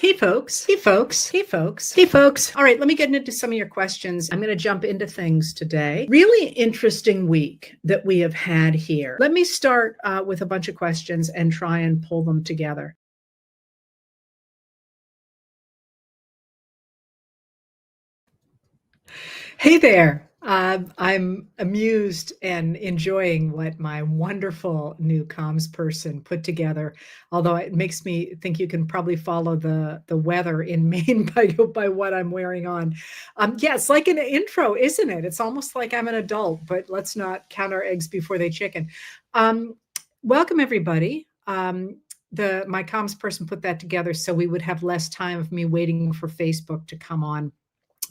Hey folks, hey folks, hey folks, hey folks. All right, let me get into some of your questions. I'm going to jump into things today. Really interesting week that we have had here. Let me start with a bunch of questions and try and pull them together. Hey there. I'm amused and enjoying what my wonderful new comms person put together. Although it makes me think you can probably follow the weather in Maine by what I'm wearing on. Yeah, it's like an intro, isn't it? It's almost like I'm an adult, but let's not count our eggs before they chicken. Um, Welcome everybody. The my comms person put that together so we would have less time of me waiting for Facebook to come on.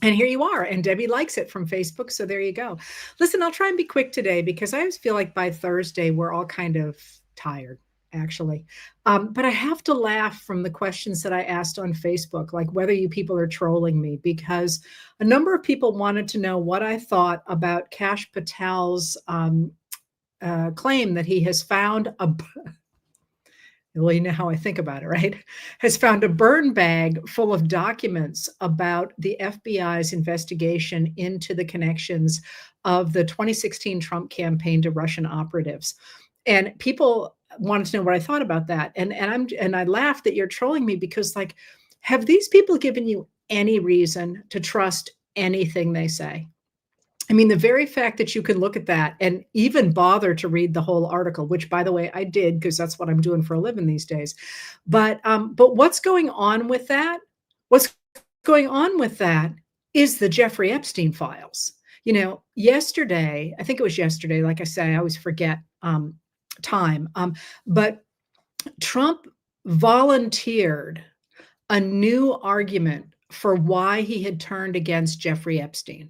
And here you are. And Debbie likes it from Facebook. So there you go. Listen, I'll try and be quick today because I always feel like by Thursday, we're all kind of tired, actually. But I have to laugh from the questions that I asked on Facebook, like whether you people are trolling me, because a number of people wanted to know what I thought about Kash Patel's claim that he has found a well, you know how I think about it, right? Has found a burn bag full of documents about the FBI's investigation into the connections of the 2016 Trump campaign to Russian operatives. And people wanted to know what I thought about that. And I laughed that you're trolling me because, like, have these people given you any reason to trust anything they say? I mean, the very fact that you can look at that and even bother to read the whole article, which, by the way, I did because that's what I'm doing for a living these days. But what's going on with that? What's going on with that is the Jeffrey Epstein files. You know, yesterday, I think it was yesterday. Like I say, I always forget time. But Trump volunteered a new argument for why he had turned against Jeffrey Epstein.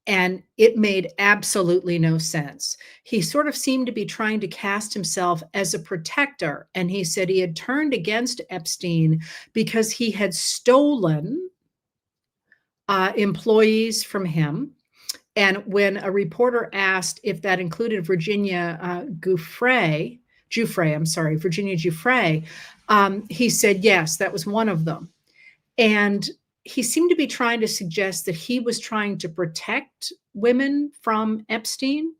And it made absolutely no sense. He sort of seemed to be trying to cast himself as a protector. And he said he had turned against Epstein because he had stolen employees from him. And when a reporter asked if that included Virginia Giuffre, Virginia Giuffre, he said, yes, that was one of them. And he seemed to be trying to suggest that he was trying to protect women from Epstein.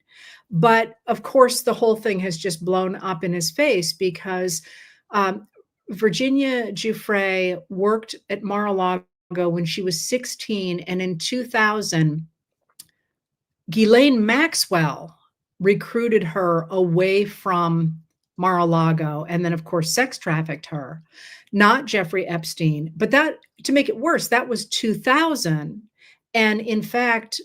But of course, the whole thing has just blown up in his face because Virginia Giuffre worked at Mar-a-Lago when she was 16. And in 2000, Ghislaine Maxwell recruited her away from Mar-a-Lago and then, of course, sex trafficked her. Not Jeffrey Epstein, but that, to make it worse, that was 2000. And in fact,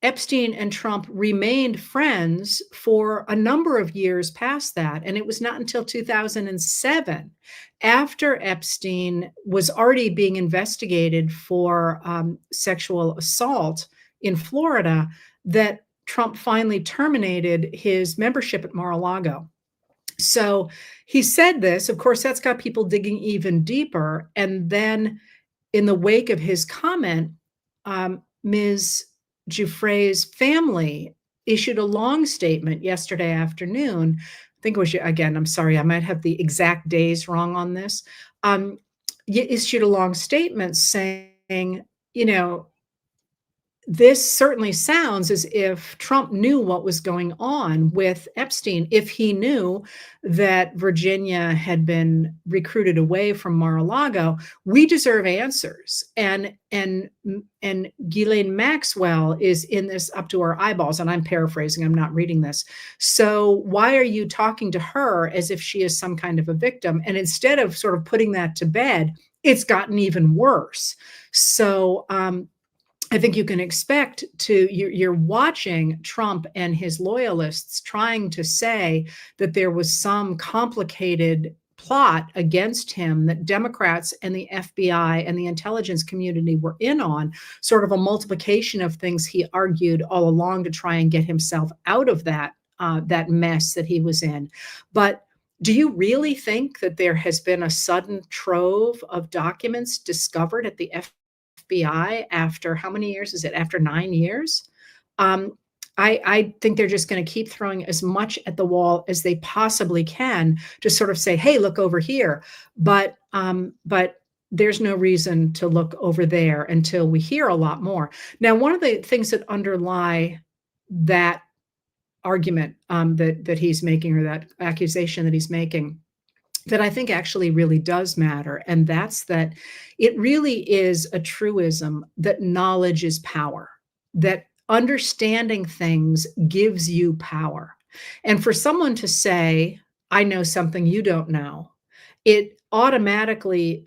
Epstein and Trump remained friends for a number of years past that. And it was not until 2007, after Epstein was already being investigated for sexual assault in Florida, that Trump finally terminated his membership at Mar-a-Lago. So he said this, of course, that's got people digging even deeper. And then in the wake of his comment, Ms. Giuffre's family issued a long statement yesterday afternoon. I think it was, again, I'm sorry, I might have the exact days wrong on this. Issued a long statement saying, you know, this certainly sounds as if Trump knew what was going on with Epstein. If he knew that Virginia had been recruited away from Mar-a-Lago, we deserve answers. And Ghislaine Maxwell is in this up to her eyeballs, and I'm paraphrasing, I'm not reading this. So why are you talking to her as if she is some kind of a victim? And instead of sort of putting that to bed, it's gotten even worse. So I think you can expect you're watching Trump and his loyalists trying to say that there was some complicated plot against him that Democrats and the FBI and the intelligence community were in on, sort of a multiplication of things he argued all along to try and get himself out of that mess that he was in. But do you really think that there has been a sudden trove of documents discovered at the FBI after how many years is it? After 9 years? I think they're just going to keep throwing as much at the wall as they possibly can to sort of say, hey, look over here. But there's no reason to look over there until we hear a lot more. Now, one of the things that underlie that argument, that he's making, or that accusation that he's making, that I think actually really does matter, and that's that it really is a truism that knowledge is power, that understanding things gives you power. And for someone to say, "I know something you don't know," it automatically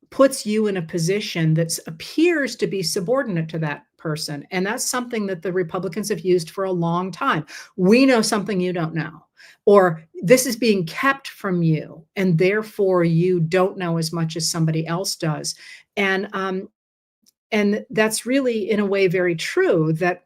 puts you in a position that appears to be subordinate to that person. And that's something that the Republicans have used for a long time. We know something you don't know, or this is being kept from you, and therefore you don't know as much as somebody else does. And that's really, in a way, very true, that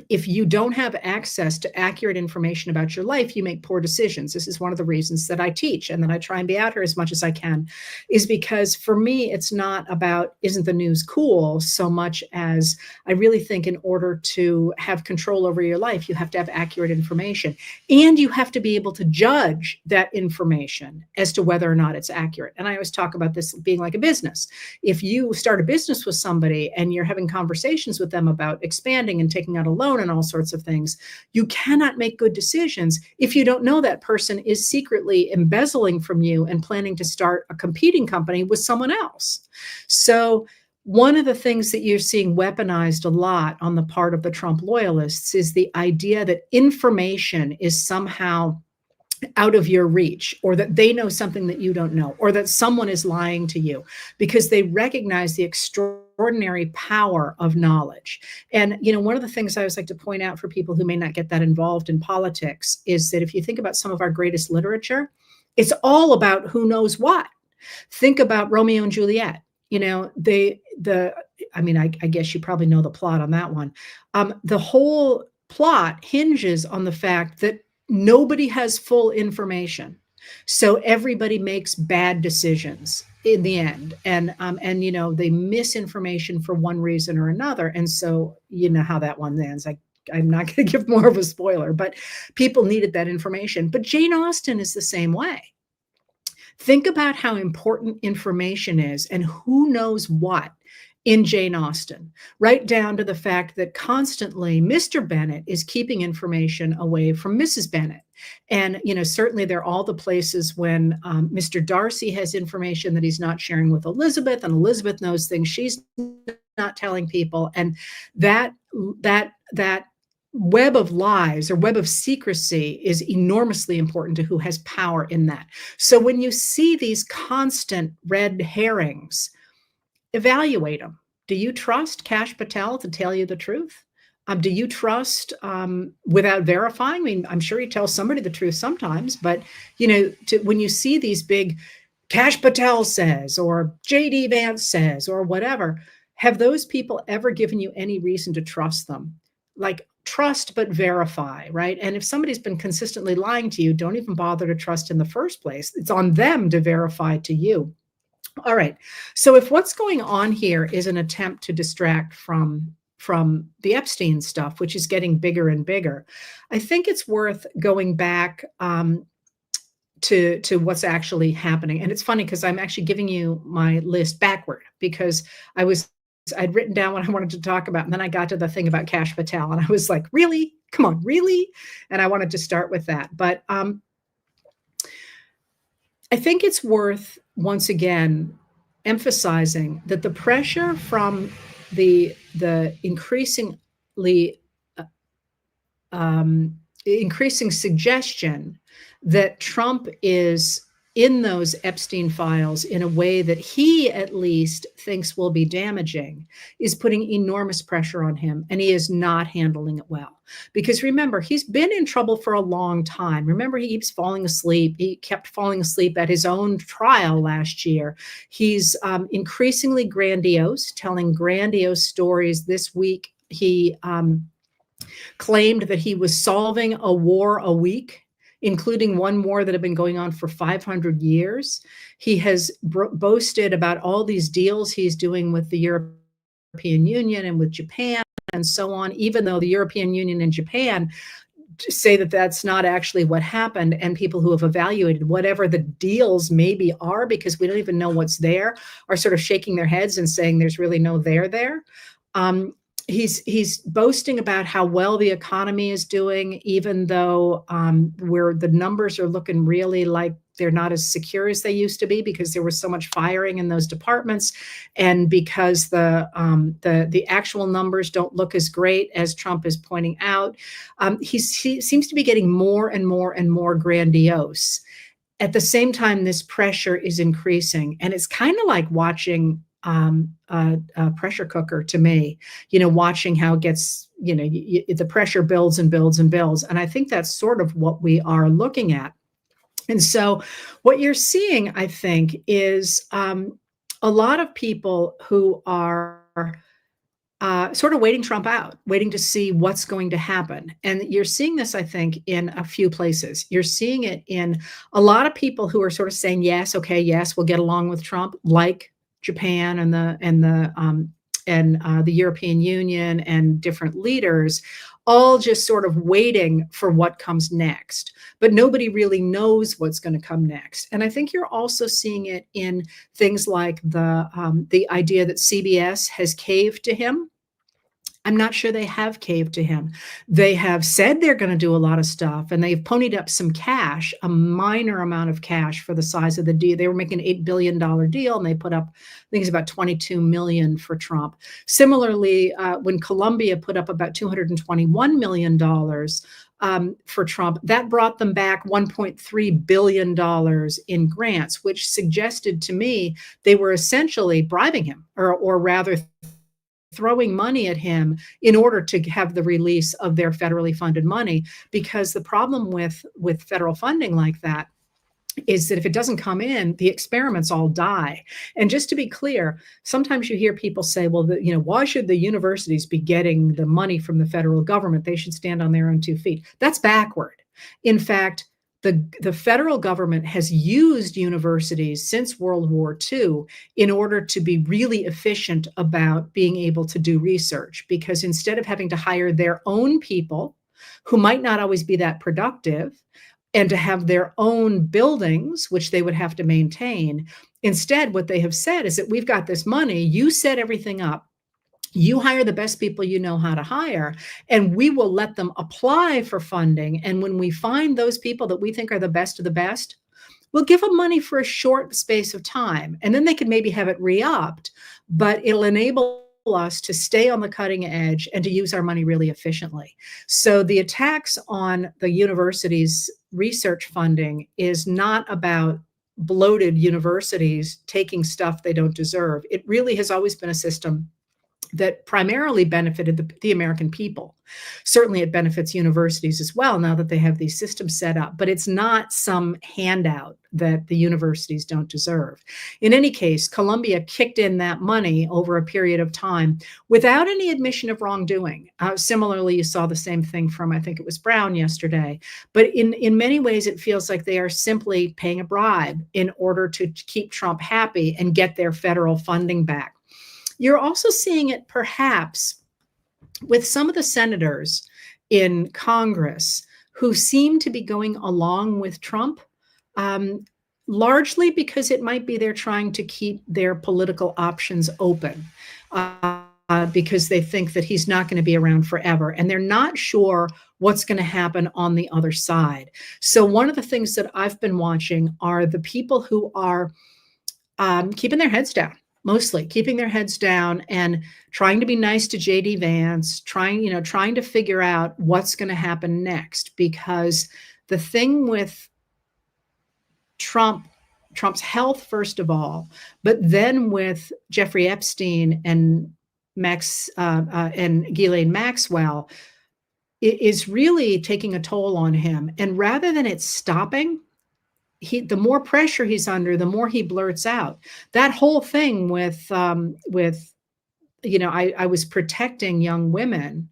if you don't have access to accurate information about your life, you make poor decisions. This is one of the reasons that I teach and that I try and be out here as much as I can, is because for me, it's not about, isn't the news cool, so much as I really think in order to have control over your life, you have to have accurate information, and you have to be able to judge that information as to whether or not it's accurate. And I always talk about this being like a business. If you start a business with somebody and you're having conversations with them about expanding and taking out a loan and all sorts of things, you cannot make good decisions if you don't know that person is secretly embezzling from you and planning to start a competing company with someone else. So one of the things that you're seeing weaponized a lot on the part of the Trump loyalists is the idea that information is somehow out of your reach, or that they know something that you don't know, or that someone is lying to you, because they recognize the extraordinary power of knowledge. And, one of the things I always like to point out for people who may not get that involved in politics is that if you think about some of our greatest literature, it's all about who knows what. Think about Romeo and Juliet. I guess you probably know the plot on that one. The whole plot hinges on the fact that nobody has full information. So everybody makes bad decisions in the end. And they miss information for one reason or another. And so you know how that one ends. I'm not going to give more of a spoiler, but people needed that information. But Jane Austen is the same way. Think about how important information is and who knows what in Jane Austen, right down to the fact that constantly Mr. Bennet is keeping information away from Mrs. Bennet. And, certainly there are all the places when Mr. Darcy has information that he's not sharing with Elizabeth, and Elizabeth knows things she's not telling people. And that web of lies, or web of secrecy, is enormously important to who has power in that. So when you see these constant red herrings, evaluate them. Do you trust Kash Patel to tell you the truth? Do you trust without verifying? I mean, I'm sure he tells somebody the truth sometimes, but when you see these big Kash Patel says, or JD Vance says, or whatever, have those people ever given you any reason to trust them? Like, trust but verify, right? And if somebody's been consistently lying to you, don't even bother to trust in the first place. It's on them to verify to you. All right. So if what's going on here is an attempt to distract from the Epstein stuff, which is getting bigger and bigger, I think it's worth going back to what's actually happening. And it's funny because I'm actually giving you my list backward, because I'd written down what I wanted to talk about, and then I got to the thing about Kash Patel, and I was like, really? Come on, really? And I wanted to start with that. But I think it's worth, once again, emphasizing that the pressure from the increasing suggestion that Trump is in those Epstein files in a way that he at least thinks will be damaging is putting enormous pressure on him, and he is not handling it well. Because remember, he's been in trouble for a long time. Remember, he keeps falling asleep. He kept falling asleep at his own trial last year. He's increasingly grandiose, telling grandiose stories. This week, he claimed that he was solving a war a week, including one war that had been going on for 500 years. He has boasted about all these deals he's doing with the European Union and with Japan and so on, even though the European Union and Japan say that that's not actually what happened, and people who have evaluated whatever the deals maybe are, because we don't even know what's there, are sort of shaking their heads and saying there's really no there there. Um, he's boasting about how well the economy is doing, even though where the numbers are looking really like they're not as secure as they used to be, because there was so much firing in those departments, and because the actual numbers don't look as great as Trump is pointing out. He seems to be getting more and more and more grandiose. At the same time, this pressure is increasing, and it's kind of like watching a pressure cooker to me, watching how it gets, the pressure builds and builds and builds. And I think that's sort of what we are looking at. And so what you're seeing, I think, is a lot of people who are sort of waiting Trump out, waiting to see what's going to happen. And you're seeing this, I think, in a few places. You're seeing it in a lot of people who are sort of saying, yes, okay, yes, we'll get along with Trump, like Japan and the European Union and different leaders, all just sort of waiting for what comes next. But nobody really knows what's going to come next. And I think you're also seeing it in things like the idea that CBS has caved to him. I'm not sure they have caved to him. They have said they're going to do a lot of stuff, and they've ponied up some cash, a minor amount of cash for the size of the deal. They were making an $8 billion deal, and they put up, I think it's about 22 million for Trump. Similarly, when Columbia put up about $221 million for Trump, that brought them back $1.3 billion in grants, which suggested to me they were essentially bribing him, or rather throwing money at him in order to have the release of their federally funded money. Because the problem with federal funding like that is that if it doesn't come in, the experiments all die. And just to be clear, sometimes you hear people say, well, why should the universities be getting the money from the federal government? They should stand on their own 2 feet. That's backward. In fact, the federal government has used universities since World War II in order to be really efficient about being able to do research, because instead of having to hire their own people who might not always be that productive, and to have their own buildings, which they would have to maintain, instead, what they have said is that we've got this money, you set everything up, you hire the best people you know how to hire, and we will let them apply for funding. And when we find those people that we think are the best of the best, we'll give them money for a short space of time. And then they can maybe have it re-upped, but it'll enable us to stay on the cutting edge and to use our money really efficiently. So the attacks on the university's research funding is not about bloated universities taking stuff they don't deserve. It really has always been a system that primarily benefited the American people. Certainly it benefits universities as well now that they have these systems set up, but it's not some handout that the universities don't deserve. In any case, Columbia kicked in that money over a period of time without any admission of wrongdoing. Similarly, you saw the same thing from, I think it was Brown yesterday. But in many ways, it feels like they are simply paying a bribe in order to keep Trump happy and get their federal funding back. You're also seeing it perhaps with some of the senators in Congress who seem to be going along with Trump, largely because it might be they're trying to keep their political options open, because they think that he's not going to be around forever, and they're not sure what's going to happen on the other side. So one of the things that I've been watching are the people who are keeping their heads down. Mostly keeping their heads down and trying to be nice to JD Vance, trying to figure out what's going to happen next. Because the thing with Trump's health, first of all, but then with Jeffrey Epstein and Ghislaine Maxwell, it is really taking a toll on him. And rather than it stopping, the more pressure he's under, the more he blurts out. That whole thing with I was protecting young women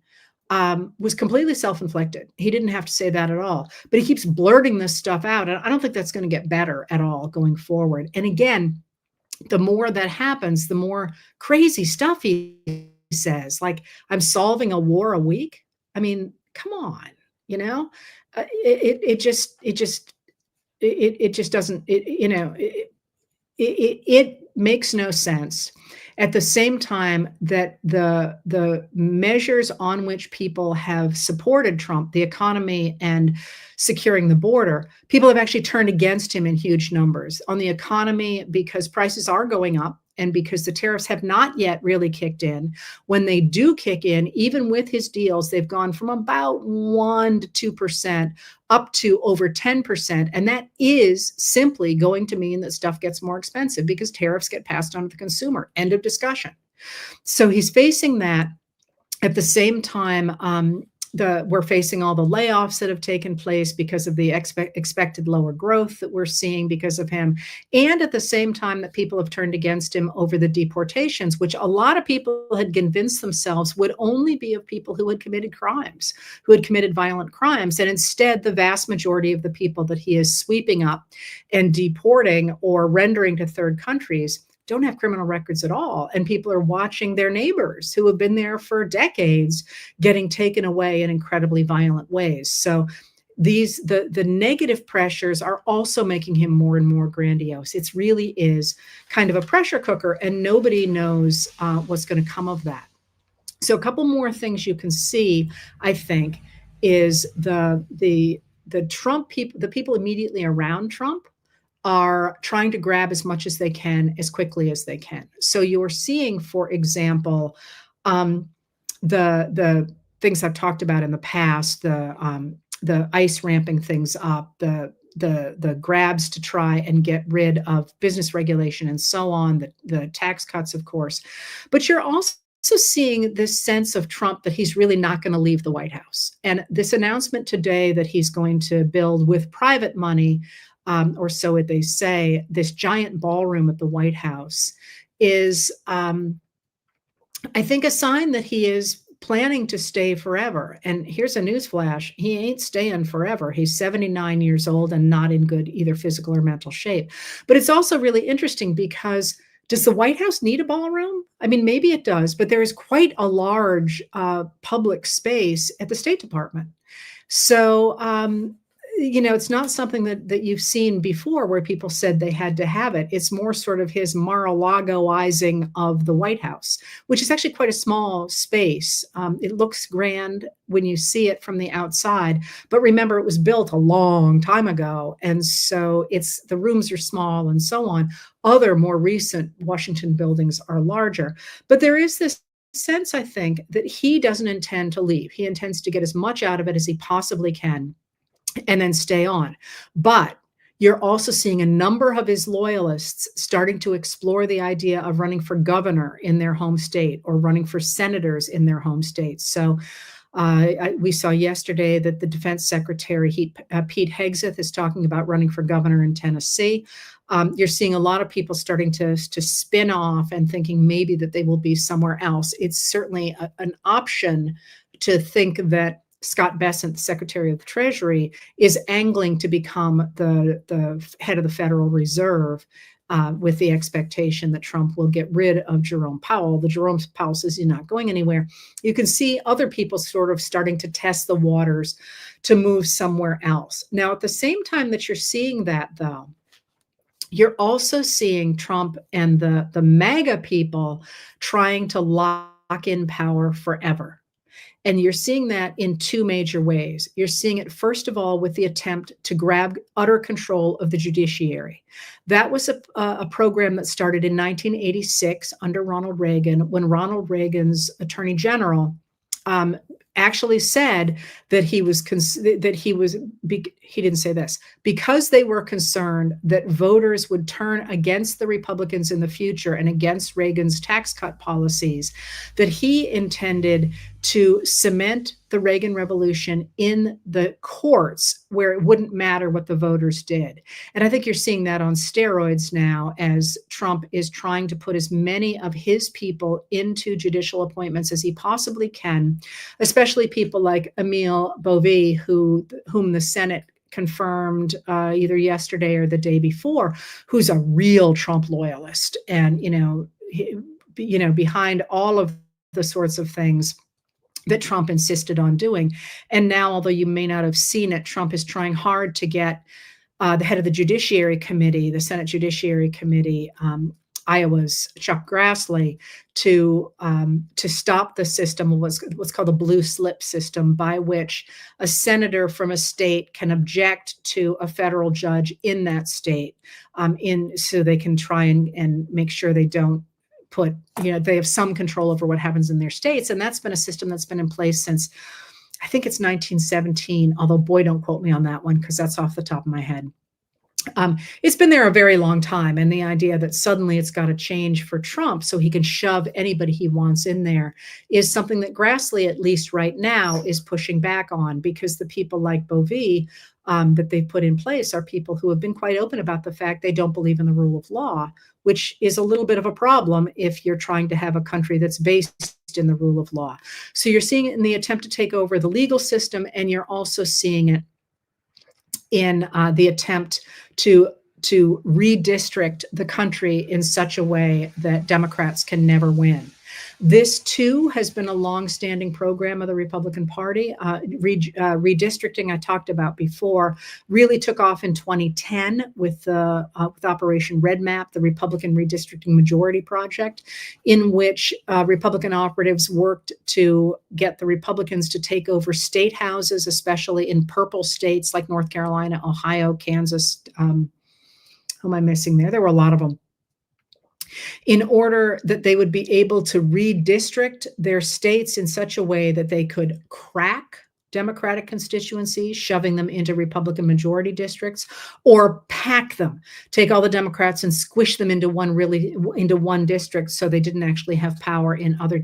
was completely self-inflicted. He didn't have to say that at all, but he keeps blurting this stuff out. And I don't think that's going to get better at all going forward. And again, the more that happens, the more crazy stuff he says, like, I'm solving a war a week. I mean, come on. you know? It just doesn't, it makes no sense. At the same time that the measures on which people have supported Trump, the economy and securing the border, people have actually turned against him in huge numbers. On the economy, because prices are going up and because the tariffs have not yet really kicked in. When they do kick in, even with his deals, they've gone from about 1 to 2% up to over 10%. And that is simply going to mean that stuff gets more expensive because tariffs get passed on to the consumer. End of discussion. So he's facing that. At the same time, we're facing all the layoffs that have taken place because of the expected lower growth that we're seeing because of him. And at the same time that people have turned against him over the deportations, which a lot of people had convinced themselves would only be of people who had committed crimes, who had committed violent crimes. And instead, the vast majority of the people that he is sweeping up and deporting or rendering to third countries don't have criminal records at all. And people are watching their neighbors who have been there for decades getting taken away in incredibly violent ways. So the negative pressures are also making him more and more grandiose. It really is kind of a pressure cooker, and nobody knows what's going to come of that. So a couple more things you can see, I think, is the Trump people, the people immediately around Trump are trying to grab as much as they can as quickly as they can. So you're seeing, for example, the things I've talked about in the past, the ICE ramping things up, the grabs to try and get rid of business regulation and so on, the tax cuts, of course. But you're also seeing this sense of Trump that he's really not going to leave the White House. And this announcement today that he's going to build with private money, or so they say, this giant ballroom at the White House is, I think, a sign that he is planning to stay forever. And here's a newsflash: he ain't staying forever. He's 79 years old and not in good either physical or mental shape. But it's also really interesting because does the White House need a ballroom? I mean, maybe it does, but there is quite a large public space at the State Department. So, it's not something that you've seen before where people said they had to have it. It's more sort of his Mar-a-Lagoizing of the White House, which is actually quite a small space. It looks grand when you see it from the outside, but remember, it was built a long time ago. And so the rooms are small and so on. Other more recent Washington buildings are larger, but there is this sense, I think, that he doesn't intend to leave. He intends to get as much out of it as he possibly can and then stay on. But you're also seeing a number of his loyalists starting to explore the idea of running for governor in their home state or running for senators in their home states. So we saw yesterday that the defense secretary, Pete Hegseth, is talking about running for governor in Tennessee. You're seeing a lot of people starting to spin off and thinking maybe that they will be somewhere else. It's certainly an option to think that Scott Bessent, Secretary of the Treasury, is angling to become the head of the Federal Reserve with the expectation that Trump will get rid of Jerome Powell. The Jerome Powell says he's not going anywhere. You can see other people sort of starting to test the waters to move somewhere else. Now, at the same time that you're seeing that, though, you're also seeing Trump and the MAGA people trying to lock in power forever. And you're seeing that in two major ways. You're seeing it, first of all, with the attempt to grab utter control of the judiciary. That was a program that started in 1986 under Ronald Reagan, when Ronald Reagan's attorney general actually said that he didn't say this, because they were concerned that voters would turn against the Republicans in the future and against Reagan's tax cut policies, that he intended to cement the Reagan Revolution in the courts where it wouldn't matter what the voters did. And I think you're seeing that on steroids now as Trump is trying to put as many of his people into judicial appointments as he possibly can, especially people like Emile Bovee, whom the Senate confirmed either yesterday or the day before, who's a real Trump loyalist. And, behind all of the sorts of things that Trump insisted on doing. And now, although you may not have seen it, Trump is trying hard to get the head of the Judiciary Committee, the Senate Judiciary Committee, Iowa's Chuck Grassley, to stop the system, what's called the blue slip system, by which a senator from a state can object to a federal judge in that state, so they can try and make sure they don't put, they have some control over what happens in their states. And that's been a system that's been in place since, I think it's 1917, although boy, don't quote me on that one because that's off the top of my head. It's been there a very long time, and the idea that suddenly it's got to change for Trump so he can shove anybody he wants in there is something that Grassley, at least right now, is pushing back on, because the people like Bovee that they've put in place are people who have been quite open about the fact they don't believe in the rule of law, which is a little bit of a problem if you're trying to have a country that's based in the rule of law. So you're seeing it in the attempt to take over the legal system, and you're also seeing it in the attempt to redistrict the country in such a way that Democrats can never win. This, too, has been a longstanding program of the Republican Party. Redistricting, I talked about before, really took off in 2010 with Operation Red Map, the Republican Redistricting Majority Project, in which Republican operatives worked to get the Republicans to take over state houses, especially in purple states like North Carolina, Ohio, Kansas. Who am I missing there? There were a lot of them, in order that they would be able to redistrict their states in such a way that they could crack Democratic constituencies, shoving them into Republican majority districts, or pack them, take all the Democrats and squish them into one district so they didn't actually have power in other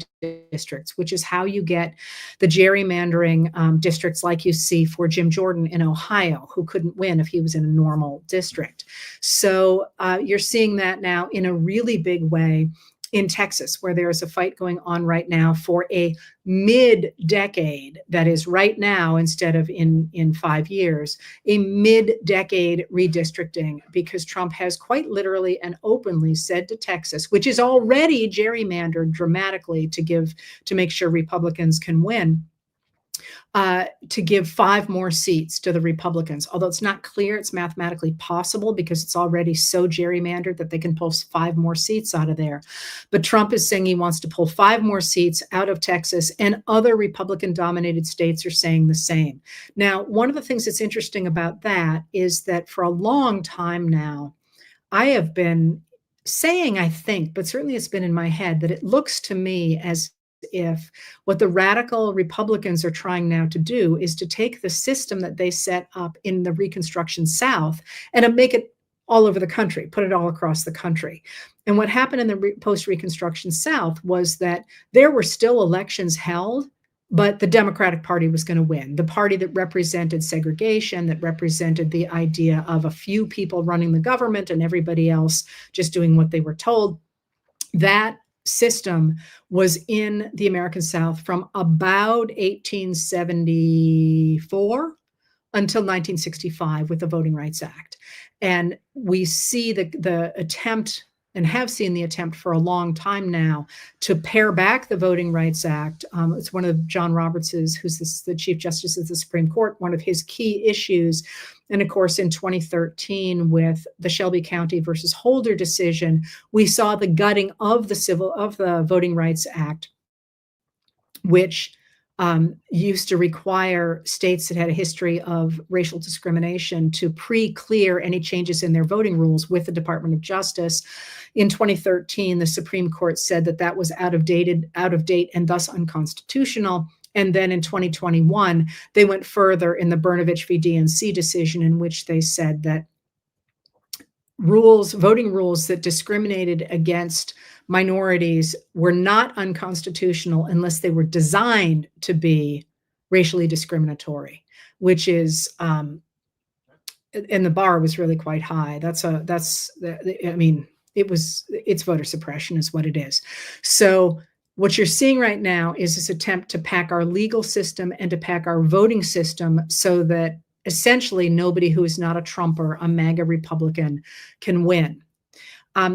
districts, which is how you get the gerrymandering districts like you see for Jim Jordan in Ohio, who couldn't win if he was in a normal district. So you're seeing that now in a really big way in Texas, where there is a fight going on right now for a mid-decade, that is right now instead of in 5 years, a mid-decade redistricting, because Trump has quite literally and openly said to Texas, which is already gerrymandered dramatically to make sure Republicans can win, to give 5 more seats to the Republicans. Although it's not clear it's mathematically possible, because it's already so gerrymandered that they can pull 5 more seats out of there. But Trump is saying he wants to pull 5 more seats out of Texas, and other Republican-dominated states are saying the same. Now, one of the things that's interesting about that is that for a long time now, I have been saying, I think, but certainly it's been in my head, that it looks to me as if what the radical Republicans are trying now to do is to take the system that they set up in the Reconstruction South and make it all over the country, put it all across the country. And what happened in the post-Reconstruction South was that there were still elections held, but the Democratic Party was going to win. The party that represented segregation, that represented the idea of a few people running the government and everybody else just doing what they were told, that system was in the American South from about 1874 until 1965 with the Voting Rights Act. And we see the attempt, and have seen the attempt for a long time now, to pare back the Voting Rights Act. It's one of John Roberts's, who's the Chief Justice of the Supreme Court, one of his key issues. And of course, in 2013, with the Shelby County versus Holder decision, we saw the gutting of the Voting Rights Act, which used to require states that had a history of racial discrimination to pre-clear any changes in their voting rules with the Department of Justice. In 2013, the Supreme Court said that that was out of date and thus unconstitutional. And then in 2021, they went further in the Brnovich v. DNC decision, in which they said that voting rules that discriminated against minorities were not unconstitutional unless they were designed to be racially discriminatory, which is, and the bar was really quite high. It's voter suppression is what it is. So what you're seeing right now is this attempt to pack our legal system and to pack our voting system so that essentially nobody who is not a Trumper, a MAGA Republican, can win.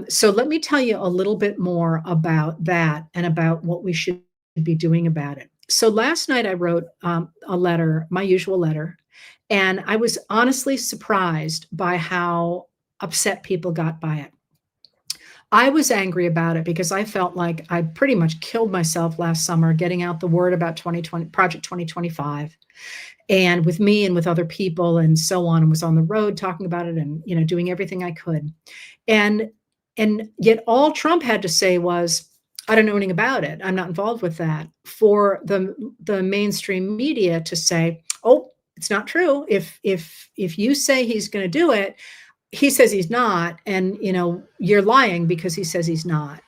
So let me tell you a little bit more about that and about what we should be doing about it. So last night I wrote a letter, my usual letter, and I was honestly surprised by how upset people got by it. I was angry about it because I felt like I pretty much killed myself last summer getting out the word about 2020 Project 2025, and with me and with other people and so on, and was on the road talking about it and, doing everything I could. And and yet all Trump had to say was, "I don't know anything about it. I'm not involved with that." For the mainstream media to say, "Oh, it's not true. If you say he's gonna do it, he says he's not, and, you're lying because he says he's not."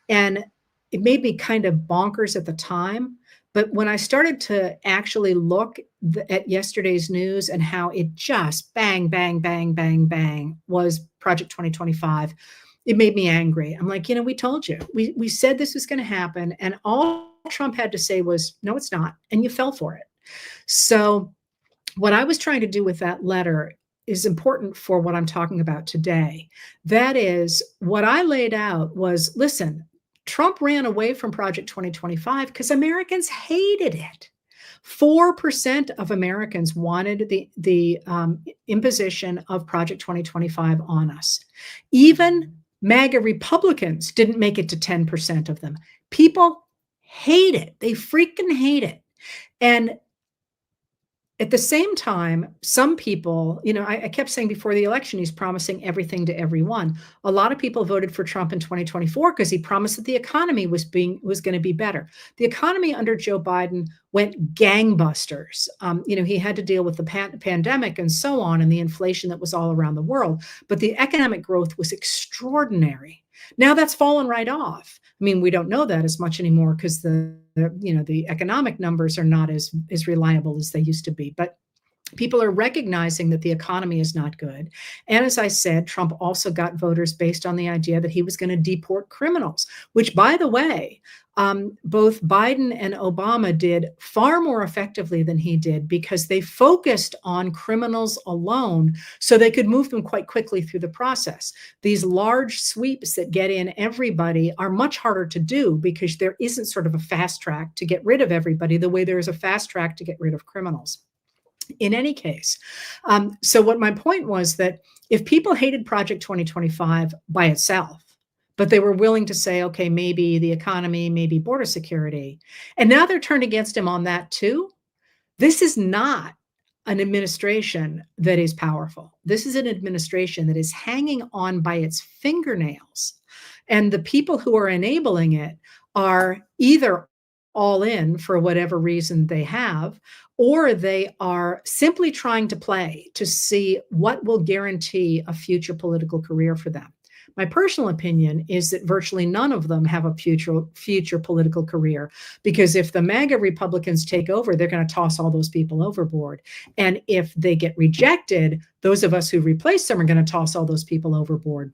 And it made me kind of bonkers at the time, but when I started to actually look at yesterday's news and how it just bang, bang, bang, bang, bang was Project 2025, it made me angry. I'm like, we told you. We said this was gonna happen, and all Trump had to say was, "No, it's not," and you fell for it. So what I was trying to do with that letter is important for what I'm talking about today. That is, what I laid out was, listen, Trump ran away from Project 2025 because Americans hated it. 4% of Americans wanted the imposition of Project 2025 on us. Even MAGA Republicans didn't make it to 10% of them. People hate it. They freaking hate it. And at the same time, some people, I kept saying before the election, he's promising everything to everyone. A lot of people voted for Trump in 2024 because he promised that the economy was going to be better. The economy under Joe Biden went gangbusters. He had to deal with the pandemic and so on, and the inflation that was all around the world. But the economic growth was extraordinary. Now that's fallen right off. I mean, we don't know that as much anymore because the economic numbers are not as reliable as they used to be. But people are recognizing that the economy is not good. And as I said, Trump also got voters based on the idea that he was going to deport criminals, which, by the way, both Biden and Obama did far more effectively than he did because they focused on criminals alone so they could move them quite quickly through the process. These large sweeps that get in everybody are much harder to do because there isn't sort of a fast track to get rid of everybody the way there is a fast track to get rid of criminals. In any case, so what my point was that if people hated Project 2025 by itself, but they were willing to say, okay, maybe the economy, maybe border security, and now they're turned against him on that too, this is not an administration that is powerful. This is an administration that is hanging on by its fingernails. And the people who are enabling it are either all in for whatever reason they have, or they are simply trying to play to see what will guarantee a future political career for them. My personal opinion is that virtually none of them have a future political career, because if the MAGA Republicans take over, they're going to toss all those people overboard. And if they get rejected, those of us who replace them are going to toss all those people overboard.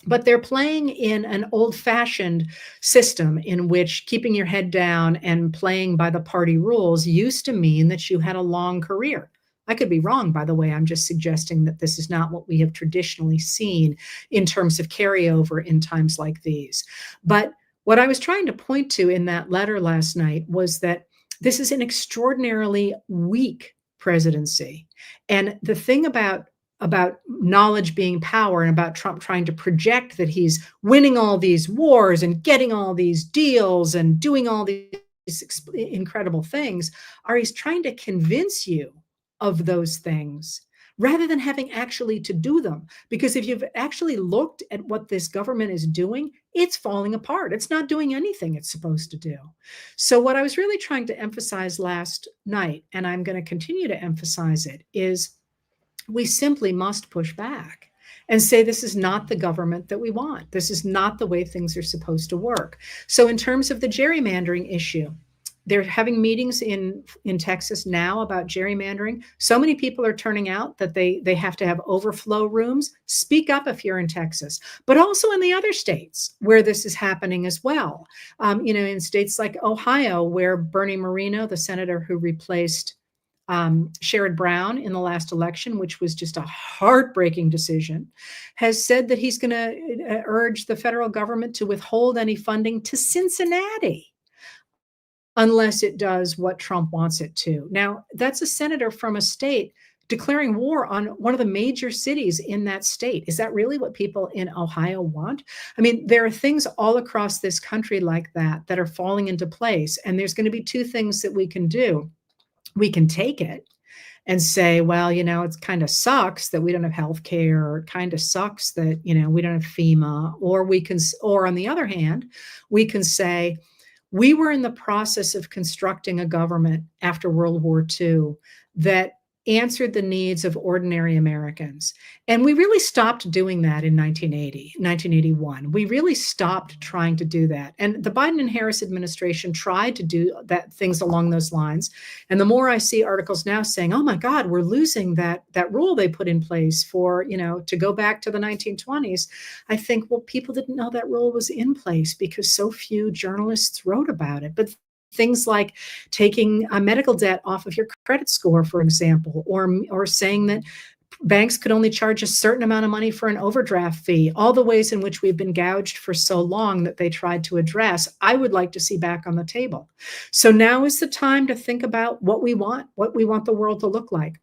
But they're playing in an old-fashioned system in which keeping your head down and playing by the party rules used to mean that you had a long career. I could be wrong, by the way. I'm just suggesting that this is not what we have traditionally seen in terms of carryover in times like these. But what I was trying to point to in that letter last night was that this is an extraordinarily weak presidency. And the thing about knowledge being power and about Trump trying to project that he's winning all these wars and getting all these deals and doing all these incredible things, are he's trying to convince you of those things rather than having actually to do them. Because if you've actually looked at what this government is doing, it's falling apart. It's not doing anything it's supposed to do. So what I was really trying to emphasize last night, and I'm going to continue to emphasize it, is we simply must push back and say this is not the government that we want. This is not the way things are supposed to work. So in terms of the gerrymandering issue, they're having meetings in Texas now about gerrymandering. So many people are turning out that they have to have overflow rooms. Speak up if you're in Texas, but also in the other states where this is happening as well. In states like Ohio, where Bernie Moreno, the senator who replaced Sherrod Brown in the last election, which was just a heartbreaking decision, has said that he's going to urge the federal government to withhold any funding to Cincinnati. unless it does what Trump wants it to. Now, that's a senator from a state declaring war on one of the major cities in that state. Is that really what people in Ohio want? I mean, there are things all across this country like that that are falling into place. And there's going to be two things that we can do. We can take it and say, well, it kind of sucks that we don't have health care, or it kind of sucks that, we don't have FEMA, or on the other hand, we can say, we were in the process of constructing a government after World War II that answered the needs of ordinary Americans. And we really stopped doing that in 1980, 1981. We really stopped trying to do that. And the Biden and Harris administration tried to do things along those lines. And the more I see articles now saying, oh my God, we're losing that rule they put in place for, to go back to the 1920s, I think, well, people didn't know that rule was in place because so few journalists wrote about it. But things like taking a medical debt off of your credit score, for example, or saying that banks could only charge a certain amount of money for an overdraft fee, all the ways in which we've been gouged for so long that they tried to address, I would like to see back on the table. So now is the time to think about what we want the world to look like.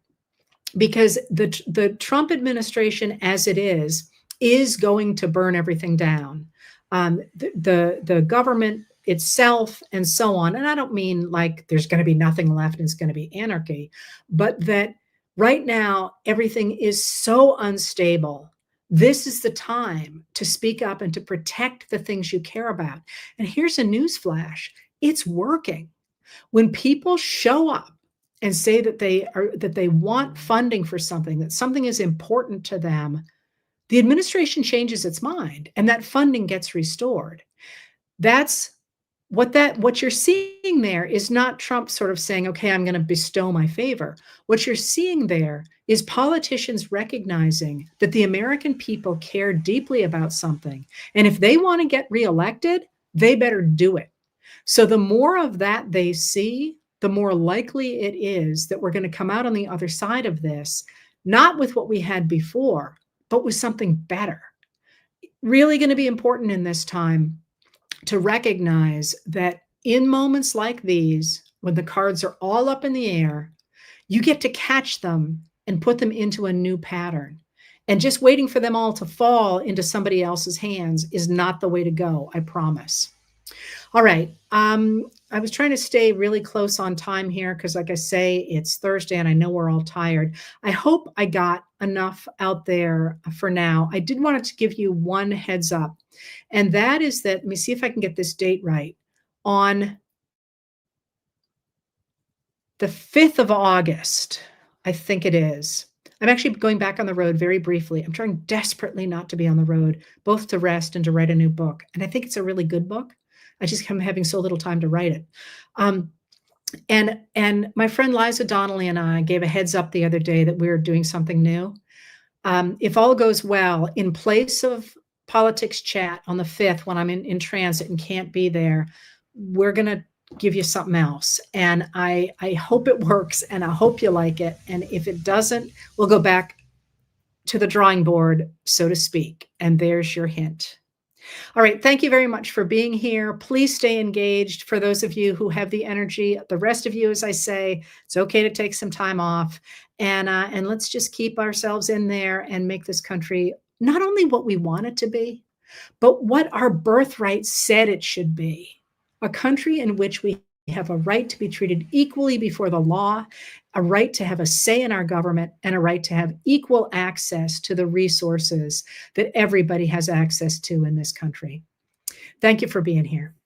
Because the Trump administration, as it is going to burn everything down. The government itself and so on. And I don't mean like there's going to be nothing left and it's going to be anarchy, but that right now everything is so unstable. This is the time to speak up and to protect the things you care about. And here's a news flash. It's working. When people show up and say that they want funding for something, that something is important to them, the administration changes its mind and that funding gets restored. That's what you're seeing there is not Trump sort of saying, okay, I'm going to bestow my favor. What you're seeing there is politicians recognizing that the American people care deeply about something. And if they want to get reelected, they better do it. So the more of that they see, the more likely it is that we're going to come out on the other side of this, not with what we had before, but with something better. Really going to be important in this time to recognize that in moments like these, when the cards are all up in the air, you get to catch them and put them into a new pattern. And just waiting for them all to fall into somebody else's hands is not the way to go, I promise. All right. I was trying to stay really close on time here because, like I say, it's Thursday and I know we're all tired. I hope I got enough out there for now. I did want to give you one heads up, and that is that, let me see if I can get this date right. On the 5th of August, I think it is. I'm actually going back on the road very briefly. I'm trying desperately not to be on the road, both to rest and to write a new book. And I think it's a really good book. I'm having so little time to write it. And my friend Liza Donnelly and I gave a heads up the other day that we were doing something new. If all goes well, in place of Politics Chat on the 5th, when I'm in transit and can't be there, we're going to give you something else. And I hope it works and I hope you like it. And if it doesn't, we'll go back to the drawing board, so to speak. And there's your hint. All right. Thank you very much for being here. Please stay engaged. For those of you who have the energy, the rest of you, as I say, it's okay to take some time off, and let's just keep ourselves in there and make this country not only what we want it to be, but what our birthright said it should be. A country in which we have a right to be treated equally before the law, a right to have a say in our government, and a right to have equal access to the resources that everybody has access to in this country. Thank you for being here.